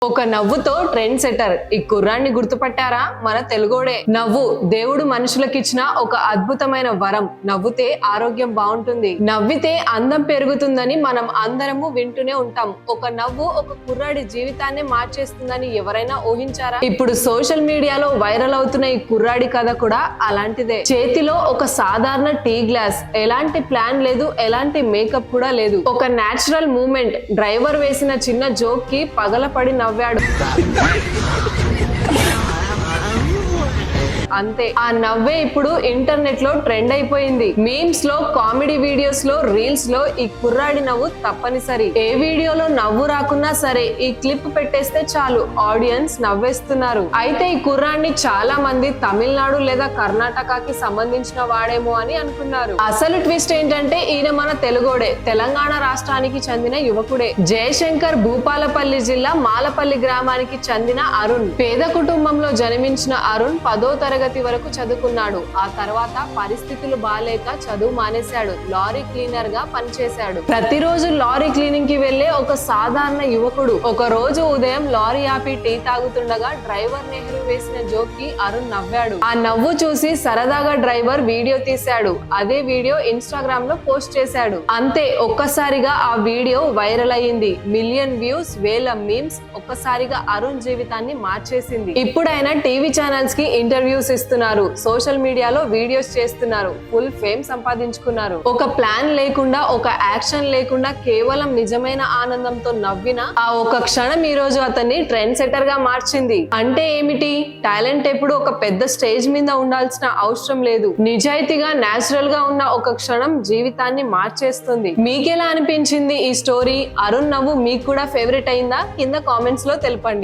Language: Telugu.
ఒక నవ్వుతో ట్రెండ్ సెటర్ ఈ కుర్రాన్ని గుర్తుపట్టారా? మన తెలుగోడే. నవ్వు దేవుడు మనుషులకిచ్చిన ఒక అద్భుతమైన వరం. నవ్వుతే ఆరోగ్యం బాగుంటుంది, నవ్వితే అందం పెరుగుతుందని మనం అందరము వింటూనే ఉంటాం. ఒక నవ్వు ఒక కుర్రాడి జీవితాన్ని మార్చేస్తుందని ఎవరైనా ఊహించారా? ఇప్పుడు సోషల్ మీడియాలో వైరల్ అవుతున్న ఈ కుర్రాడి కథ కూడా అలాంటిదే. చేతిలో ఒక సాధారణ టీ గ్లాస్, ఎలాంటి ప్లాన్ లేదు, ఎలాంటి మేకప్ కూడా లేదు. ఒక నేచురల్ మూమెంట్, డ్రైవర్ వేసిన చిన్న జోక్ కి పగలపడి నవ్వాడు. అంతే, ఆ నవ్వే ఇప్పుడు ఇంటర్నెట్ లో ట్రెండ్ అయిపోయింది. మీమ్స్ లో, కామెడీ వీడియోస్ లో, రీల్స్ లో ఈ కుర్రాడి నవ్వు తప్పనిసరి. ఏ వీడియోలో నవ్వు రాకున్నా సరే ఈ క్లిప్ పెట్టేస్తే చాలు, ఆడియన్స్ నవ్వేస్తున్నారు. అయితే ఈ కుర్రాడిని చాలా మంది తమిళనాడు లేదా కర్ణాటకకి సంబంధించిన వాడేమో అని అనుకున్నారు. అసలు ట్విస్ట్ ఏంటంటే ఈయన మన తెలుగోడే, తెలంగాణ రాష్ట్రానికి చెందిన యువకుడే. జయశంకర్ భూపాలపల్లి జిల్లా మాలపల్లి గ్రామానికి చెందిన అరుణ్. పేద కుటుంబంలో జన్మించిన అరుణ్ 10వ తరగతి వరకు చదువుకున్నాడు. ఆ తర్వాత పరిస్థితులు బాలేక చదువు మానేశాడు. లారీ క్లీనర్ గా పనిచేశాడు. ప్రతిరోజు లారీ క్లీనింగ్ కి వెళ్లే ఒక సాధారణ యువకుడు. ఒక రోజు ఉదయం లారీ ఆపి టీ తాగుతుండగా డ్రైవర్ నెహ్రూ వేసిన జోక్ కి అరుణ్ నవ్వాడు. ఆ నవ్వు చూసి సరదాగా డ్రైవర్ వీడియో తీశాడు. అదే వీడియో ఇన్స్టాగ్రామ్ లో పోస్ట్ చేశాడు. అంతే, ఒక్కసారిగా ఆ వీడియో వైరల్ అయ్యింది. మిలియన్ వ్యూస్, వేల మీమ్స్. ఒక్కసారిగా అరుణ్ జీవితాన్ని మార్చేసింది. ఇప్పుడైనా టీవీ ఛానల్స్ కి ఇంటర్వ్యూస్ ఇస్తున్నారు, సోషల్ మీడియాలో వీడియోస్ చేస్తున్నారు, ఫుల్ ఫేమ్ సంపాదించుకున్నారు. ఒక ప్లాన్ లేకుండా, ఒక యాక్షన్ లేకుండా కేవలం నిజమైన ఆనందంతో నవ్విన ఆ ఒక క్షణం ఈ రోజు అతన్ని ట్రెండ్ సెటర్ గా మార్చింది. అంటే ఏమిటి? టాలెంట్ ఎప్పుడు ఒక పెద్ద స్టేజ్ మీద ఉండాల్సిన అవసరం లేదు. నిజాయితీగా, నేచురల్ గా ఉన్న ఒక క్షణం జీవితాన్ని మార్చేస్తుంది. మీకెలా అనిపించింది ఈ స్టోరీ? అరుణ్ నవ్వు మీకు కూడా ఫేవరెట్ అయిందా? కింద కామెంట్స్ లో తెలపండి.